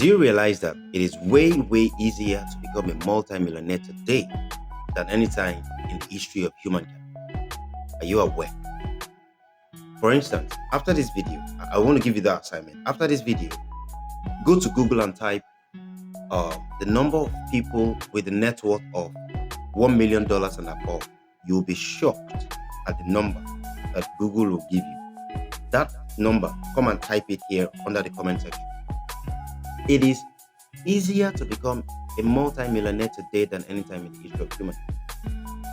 Do you realize that it is way, way easier to become a multimillionaire today than any time in the history of humankind? Are you aware? For instance, after this video, I want to give you that assignment. After this video, go to Google and type the number of people with a net worth of $1 million and above. You'll be shocked at the number that Google will give you. That number, come and type it here under the comment section. It is easier to become a multi-millionaire today than any time in the history of humankind.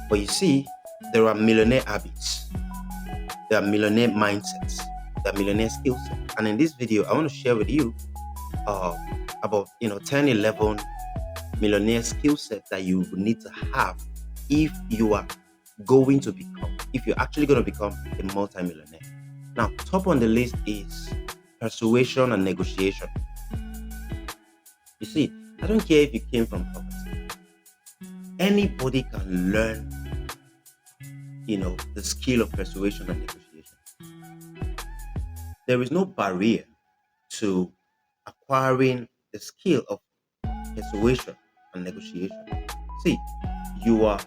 But you see, there are millionaire habits, there are millionaire mindsets, there are millionaire skill sets. And in this video, I want to share with you about 10, 11 millionaire skill sets that you need to have if you are going to become, if you're actually going to become a multi-millionaire. Now, top on the list is persuasion and negotiation. You see, I don't care if you came from poverty. Anybody can learn, the skill of persuasion and negotiation. There is no barrier to acquiring the skill of persuasion and negotiation. See, you are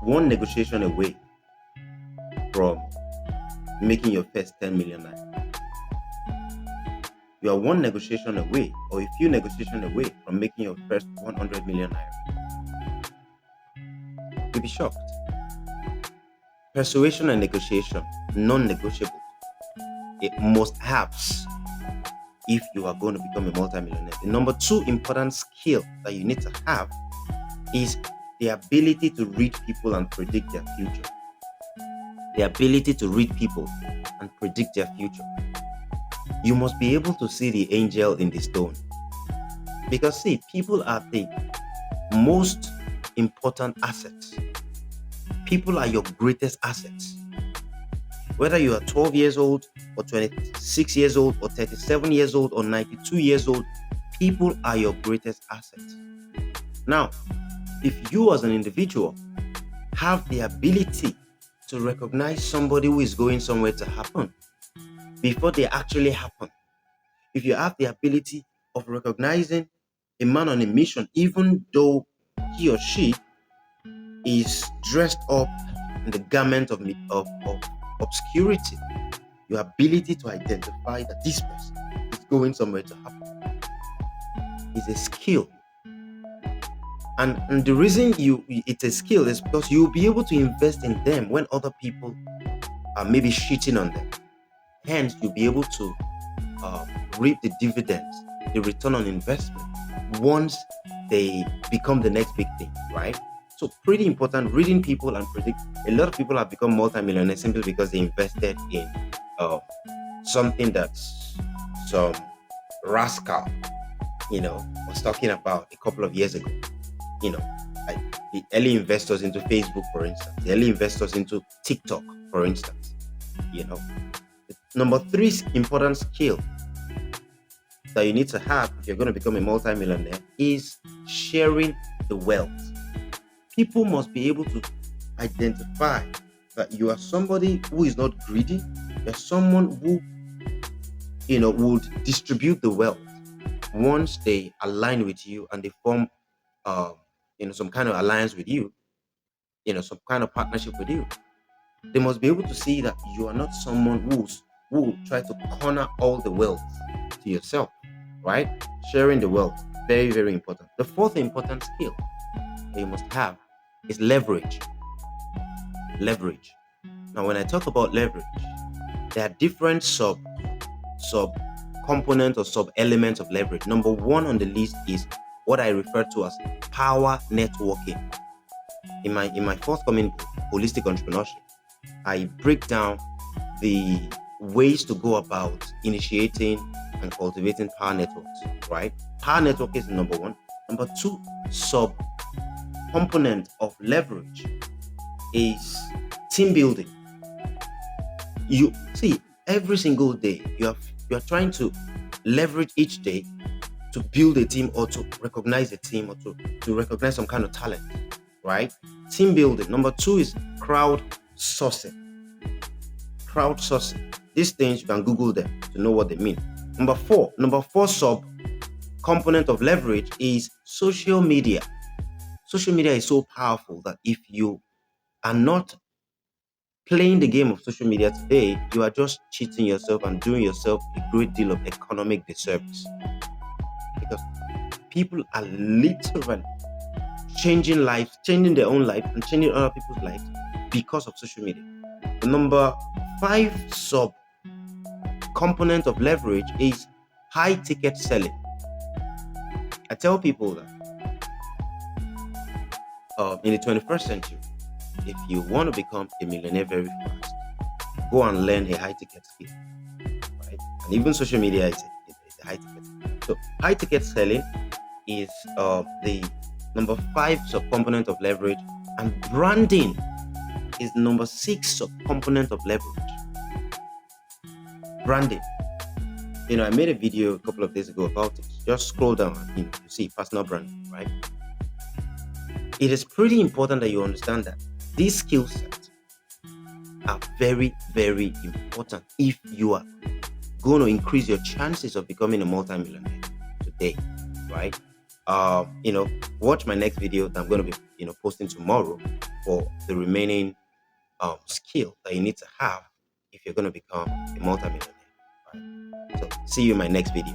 one negotiation away from making your first 10 million naira. You are one negotiation away, or a few negotiations away from making your first 100 million naira. You'll be shocked. Persuasion and negotiation, non-negotiable. It must haves if you are going to become a multimillionaire. The number 2 important skill that you need to have is the ability to read people and predict their future. The ability to read people and predict their future. You must be able to see the angel in the stone. Because see, people are the most important assets. People are your greatest assets. Whether you are 12 years old or 26 years old or 37 years old or 92 years old, people are your greatest assets. Now, if you as an individual have the ability to recognize somebody who is going somewhere to happen before they actually happen, if you have the ability of recognizing a man on a mission, even though he or she is dressed up in the garment of obscurity, your ability to identify that this person is going somewhere to happen is a skill. And the reason it's a skill is because you'll be able to invest in them when other people are maybe cheating on them. Hence, you'll be able to reap the dividends, the return on investment, once they become the next big thing, right? So pretty important, reading people and predict. A lot of people have become multimillionaires simply because they invested in something that some rascal, was talking about a couple of years ago. Like the early investors into Facebook, for instance, the early investors into TikTok, for instance. Number 3 important skill that you need to have if you're going to become a multimillionaire is sharing the wealth. People must be able to identify that you are somebody who is not greedy. You're someone who, would distribute the wealth once they align with you and they form, some kind of alliance with you, some kind of partnership with you. They must be able to see that you are not someone who will try to corner all the wealth to yourself, right? Sharing the wealth, very, very important. The 4th important skill that you must have is leverage. Leverage. Now, when I talk about leverage, there are different sub components or sub elements of leverage. Number 1 on the list is what I refer to as power networking. In my forthcoming book, Holistic Entrepreneurship, I break down the ways to go about initiating and cultivating power networks, right? Power network is number 1. Number 2 sub component of leverage is team building. You see, every single day you are trying to leverage each day to build a team or to recognize a team or to recognize some kind of talent, right? Team building. Number 2 is crowdsourcing. These things, you can Google them to know what they mean. Number four sub component of leverage is social media. Social media is so powerful that if you are not playing the game of social media today, you are just cheating yourself and doing yourself a great deal of economic disservice. Because people are literally changing lives, changing their own life, and changing other people's lives because of social media. The number 5 sub component of leverage is high ticket selling. I tell people that in the 21st century, if you want to become a millionaire very fast, go and learn a high ticket skill, right? And even social media is a high ticket. So high ticket selling is the number 5 subcomponent of leverage, and branding is number 6 subcomponent of leverage. Branding. I made a video a couple of days ago about it. Just scroll down and you see personal branding, right? It is pretty important that you understand that these skill sets are very, very important if you are going to increase your chances of becoming a multimillionaire today, right? Watch my next video that I'm going to be, posting tomorrow for the remaining skill that you need to have if you're going to become a multimillionaire. Right? So see you in my next video.